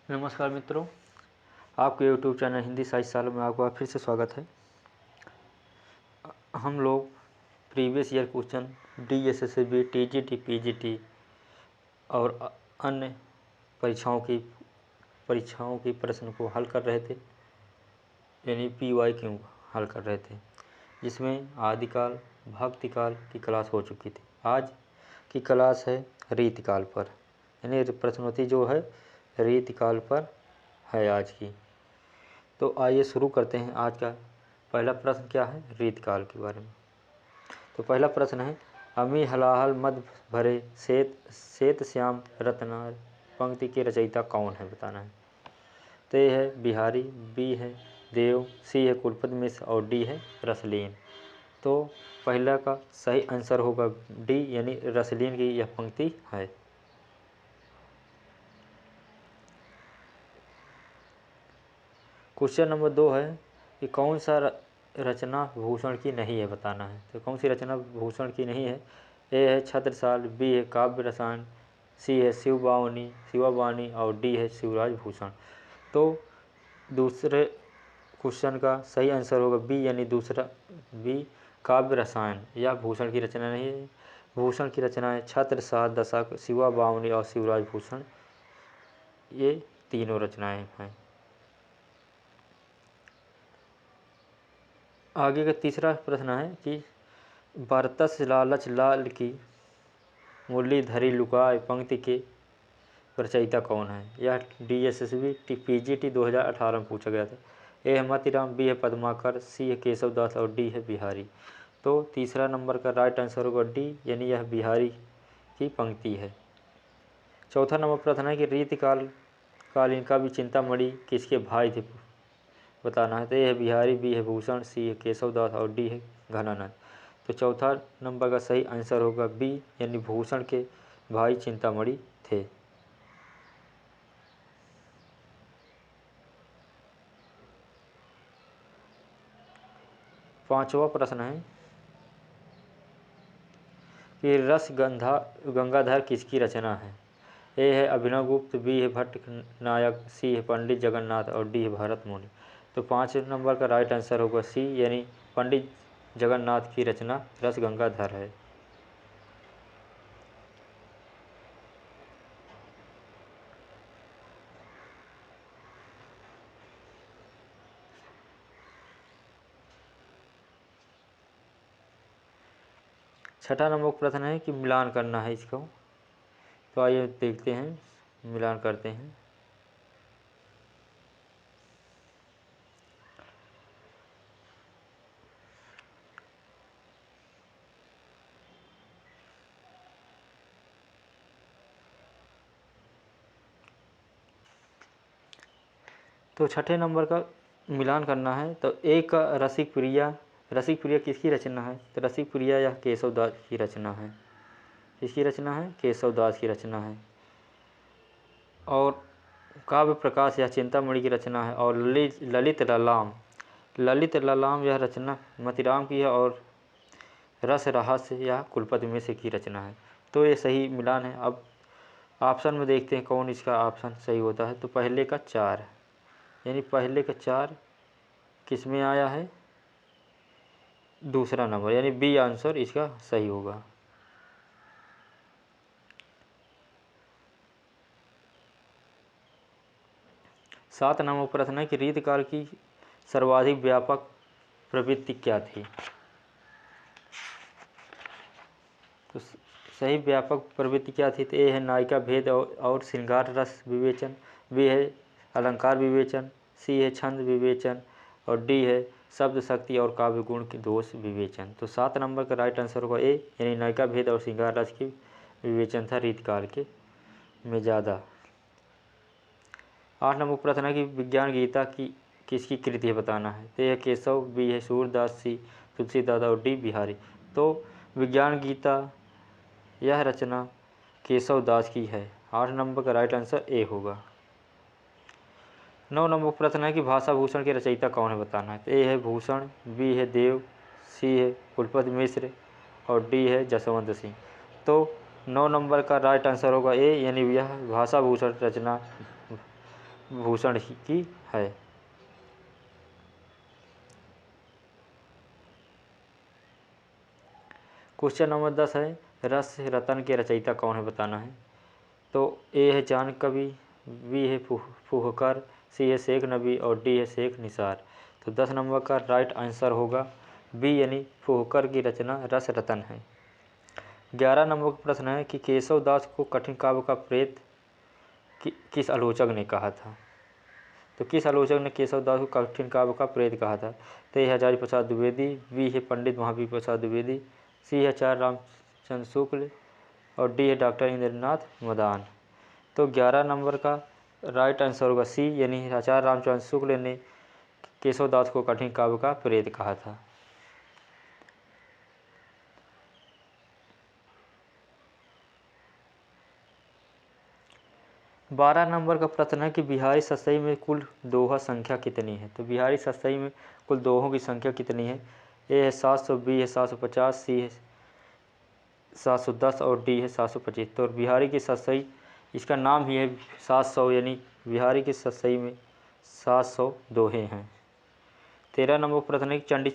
नमस्कार मित्रों, आपके यूट्यूब चैनल हिंदी साहित्य सालों में आपका फिर से स्वागत है। हम लोग previous year question DSSB, TGT, PGT और अन्य परीक्षाओं की प्रश्न को हल कर रहे थे, यानी PYQ हल कर रहे थे, जिसमें आदिकाल भक्तिकाल की क्लास हो चुकी थी। आज की क्लास है रीतिकाल पर, यानी प्रश्नोत्तरी जो है रीतिकाल पर है आज की। तो आइए शुरू करते हैं। आज का पहला प्रश्न क्या है, रीतिकाल के बारे में। तो पहला प्रश्न है, अमी हलाहल मद भरे श्वेत श्याम रत्नार पंक्ति के रचयिता कौन है, बताना है। तो ये है बिहारी, बी है देव, सी है कुलपति मिश्र और डी है रसलीन। तो पहला का सही आंसर होगा डी, यानी रसलीन की यह पंक्ति है। क्वेश्चन नंबर 2 है कि कौन सा रचना भूषण की नहीं है, बताना है। तो कौन सी रचना भूषण की नहीं है। ए है छत्रसाल, बी है काव्य रसायन, सी है शिवावाणी और डी है शिवराज भूषण। तो दूसरे क्वेश्चन का सही आंसर होगा बी, यानी दूसरा बी, काव्य रसायन। यह भूषण की रचना नहीं है। भूषण की रचनाएं छत्रसाल, दशक, शिवावाणी और शिवराज भूषण, ये तीनों रचनाएं हैं। आगे का तीसरा प्रश्न है कि बरतस लालच लाल की मुरली धरी लुकाए पंक्ति के रचयिता कौन है। यह DSSB PGT 2018 में पूछा गया था। ए है मोतीराम, बी है पद्माकर, सी है केशव दास और डी है बिहारी। तो तीसरा नंबर का राइट आंसर होगा डी, यानी यह बिहारी की पंक्ति है। चौथा नंबर प्रश्न है कि रीतिकालीन काव्य चिंतामणि किसके भाई थे, बताना है। तो ए है बिहारी, बी है भूषण, सी है केशव दास और डी है घनानंद। तो चौथा नंबर का सही आंसर होगा बी, यानी भूषण के भाई चिंतामणि थे। पांचवा प्रश्न है कि रस गंगाधर किसकी रचना है। ए है अभिनव गुप्त, बी है भट्ट नायक, सी है पंडित जगन्नाथ और डी है भरत मुनि। तो 5 नंबर का राइट आंसर होगा सी, यानी पंडित जगन्नाथ की रचना रस गंगाधर है। छठा नंबर प्रश्न है कि मिलान करना है इसको। तो आइए देखते हैं, मिलान करते हैं। तो छठे नंबर का मिलान करना है। तो ए का रसिक प्रिया किसकी रचना है। तो रसिक प्रिया यह केशव दास की रचना है। किसकी रचना है, केशव दास की रचना है। और काव्य प्रकाश यह चिंतामणि की रचना है। और ललित ललाम यह रचना मोतीराम की है। और रस रहस्य यह कुलपति मिश्र की रचना है। तो ये सही मिलान है। अब ऑप्शन में देखते हैं कौन इसका ऑप्शन सही होता है। तो पहले का 4, यानी पहले का 4 किस में आया है, दूसरा नंबर, यानी बी आंसर इसका सही होगा। सात नंबर प्रश्न है कि रीतिकाल की सर्वाधिक व्यापक प्रवृत्ति क्या थी। तो सही व्यापक प्रवृत्ति क्या थी। तो ए है नायिका भेद और श्रृंगार रस विवेचन, बी है अलंकार विवेचन, सी है छंद विवेचन और डी है शब्द शक्ति और काव्य गुण के दोष विवेचन। तो 7 नंबर का राइट आंसर होगा ए, यानी नायिका भेद और श्रृंगार रस की विवेचन था रीतिकाल के में ज़्यादा। 8 नंबर प्रश्न है कि विज्ञान गीता की किसकी कृति है, बताना है। तो यह केशव, बी है सूरदास, सी तुलसीदास और डी बिहारी। तो विज्ञान गीता यह रचना केशव दास की है। 8 नंबर का राइट आंसर ए होगा। 9 नंबर प्रश्न है कि भाषा भूषण के रचयिता कौन है, बताना है। तो ए है भूषण, बी है देव, सी है कुलपति मिश्र और डी है जसवंत सिंह। तो 9 नंबर का राइट आंसर होगा ए, यानी यह भाषा भूषण रचना भूषण की है। क्वेश्चन नंबर 10 है, रस रतन के रचयिता कौन है बताना है। तो ए है चांद कवि, बी है फुहकर, सी है शेख नबी और डी है शेख निसार। तो 10 नंबर का राइट आंसर होगा बी यानी फुहकर की रचना रस रतन है। 11 नंबर का प्रश्न है कि केशव दास को कठिन काव्य का प्रेत किस आलोचक ने कहा था। तो किस आलोचक ने केशव दास को कठिन काव्य का प्रेत कहा था। तो ए है हजारी प्रसाद द्विवेदी, बी है पंडित महावीर प्रसाद द्विवेदी, सी है आचार्य रामचंद्र शुक्ल और डी है डॉक्टर इंद्रनाथ मदान। तो 11 नंबर का राइट आंसर होगा सी यानी आचार्य रामचंद्र शुक्ल ने केशव दास को कठिन काव्य का प्रेत कहा था। बारह नंबर का प्रश्न है कि बिहारी सतसई में कुल दोहा संख्या कितनी है। तो बिहारी सतसई में कुल दोहों की संख्या कितनी है। ए है 700, बी है 750, सी है 710 और डी है 725। तो बिहारी की सतसई इसका नाम ही है 700 यानी बिहारी की सतसई में 700 दोहे हैं। 13 नंबर प्रश्न है कि चंडी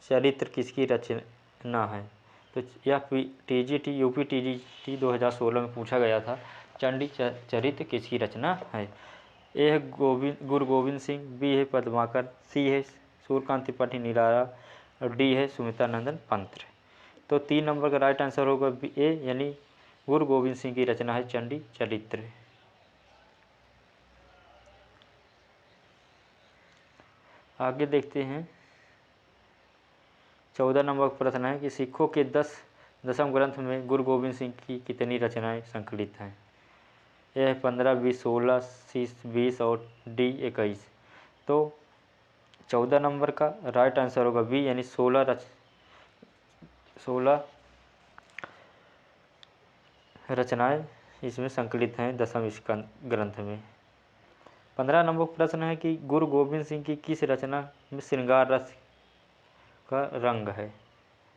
चरित्र किसकी रचना है। तो यह टीजीटी यूपी टीजीटी 2016 में पूछा गया था, चंडी चरित्र किसकी रचना है। ए है गुरु गोविंद सिंह, बी है पद्माकर, सी है सूर्यकांत त्रिपाठी निराला और डी है सुमित्रा नंदन पंत। तो 3 नंबर का राइट आंसर होगा ए यानी गुरु गोविंद सिंह की रचना है चंडी चरित्र। आगे देखते हैं 14 नंबर प्रश्न है कि सिखों के 10 ग्रंथ में गुरु गोविंद सिंह की कितनी रचनाएं संकलित हैं। यह 15, 20, 16, 20 और डी 21। तो 14 नंबर का राइट आंसर होगा बी यानी 16 रचनाएं इसमें संकलित हैं 10वें ग्रंथ में। 15 नंबर प्रश्न है कि गुरु गोविंद सिंह की किस रचना में श्रृंगार रस का रंग है।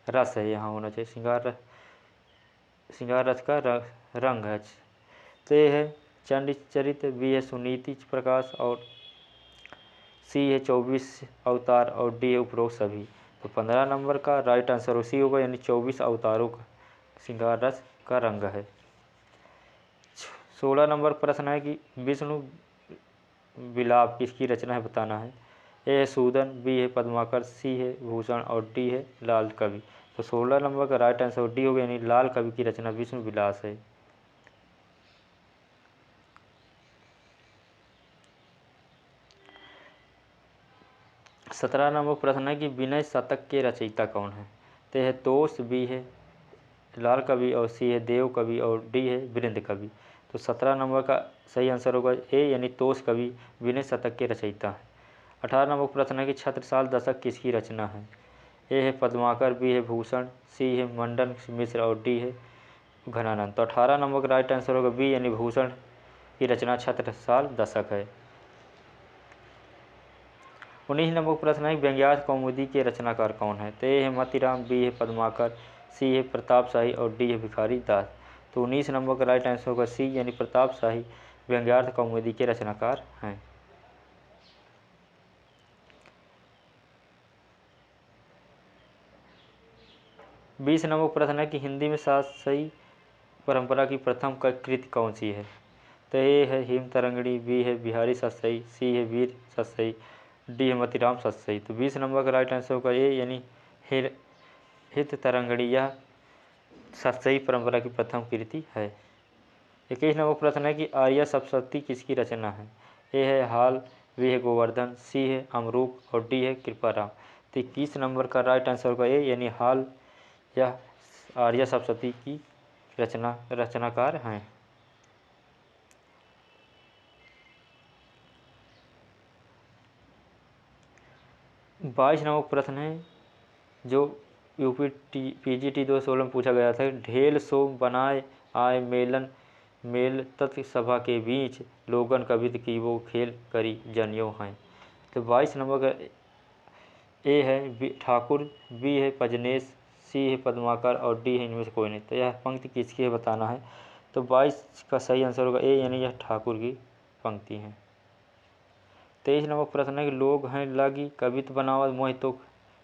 रस है यहाँ होना चाहिए, श्रृंगार रस का रंग है। तो ये है चंडी चरित्र, बी है सुनीति प्रकाश और सी है 24 अवतार और डी है उपरोक्त सभी। तो 15 नंबर का राइट आंसर सी होगा यानी 24 अवतारों का श्रृंगार रस का रंग है। 16 नंबर प्रश्न है कि विष्णु विलाप किसकी रचना है बताना है। ए है सूदन, बी है पद्माकर, सी है भूषण और डी है लाल कवि। तो 16 नंबर का राइट आंसर डी होगा यानी लाल कवि की रचना विष्णु विलास है। 17 नंबर प्रश्न है कि विनय शतक के रचयिता कौन है। तो है तोष, बी है लाल कवि और सी है देव कवि और डी है वीरेंद्र कवि। तो 17 नंबर का सही आंसर होगा ए यानी तोष कवि विनय शतक के रचयिता है। 18 नंबर प्रश्न है कि छत्रसाल दशक किसकी रचना है। ए है पद्माकर, बी है भूषण, सी है मंडन मिश्र और डी है घनानंद। तो 18 नंबर का राइट आंसर होगा बी यानी भूषण की रचना छत्रसाल दशक है। 19 नंबर प्रश्न है व्यंग्यार्थ कौमुदी के रचनाकार कौन है। तो ए है मोतीराम, बी है पद्माकर, सी है प्रताप शाही और डी है भिखारी दास। तो 19 नंबर का राइट आंसर होगा सी यानी प्रताप शाही व्यंग्यार्थ कौमुदी के रचनाकार हैं। 20 नंबर प्रश्न है कि हिंदी में सातसई परंपरा की प्रथम कृति कौन सी है। तो ए है हेम तरंगणी, बी है बिहारी सतसई, सी है वीर सतसई, डी है मोतीराम सतसई। तो 20 नंबर का राइट आंसर होगा ए यानी हित तरंगणी यह सतसई परंपरा की प्रथम कृति है। 21 नंबर प्रश्न है कि आर्य सप्तशती किसकी रचना है। ए है हाल, बी है गोवर्धन, सी है अमरूप और डी है कृपाराम। तो 21 नंबर का राइट आंसर होगा ए यानी हाल यह आर्य सप्तशती की रचनाकार हैं। 22 नंबर प्रश्न है जो यूपी पीजीटी 2016 में पूछा गया था। ढेल सो बनाए आए मेल तत्व सभा के बीच लोगन कवित की वो खेल करी जनियो हैं। तो 22 नंबर का ए है ठाकुर, बी है पजनेश, सी है पद्माकर और डी है इनमें से कोई नहीं। तो यह पंक्ति किसकी है बताना है। तो 22 का सही आंसर होगा ए यानी यह ठाकुर की पंक्ति है। 23 नंबर प्रश्न है कि लोग हैं लागी कवित बनावत मोहि तो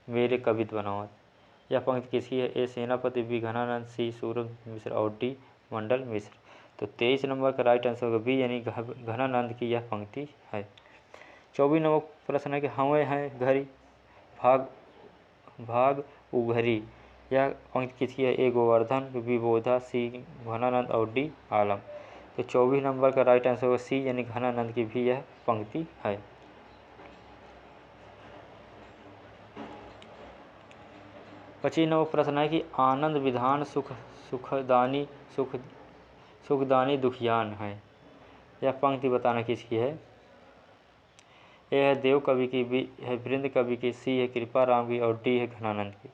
मेरे कवित बनावत। यह पंक्ति किसकी है? ए सेनापति, बी घनानंद, सी सूरज मिश्र और डी मंडल मिश्र। तो 23 नंबर का राइट आंसर होगा बी यानी घनानंद की यह पंक्ति है। 24 नंबर प्रश्न है कि हमें हैं घरी भाग भाग उघरी। यह पंक्ति किसकी है? ए गोवर्धन, बी बोधा, सी घनानंद और डी आलम। तो 24 नंबर का राइट आंसर होगा सी यानी घनानंद की भी यह पंक्ति है। 25 नंबर प्रश्न है कि आनंद विधान सुखदानी दुखियान है। यह पंक्ति बताना किसकी है? ए है देव कवि की, बी है वृंद कवि की, सी है कृपा राम की और डी है घनानंद की।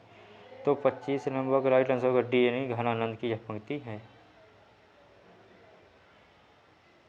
तो 25 नंबर का राइट आंसर होगा डी यानी घनानंद की यह पंक्ति है।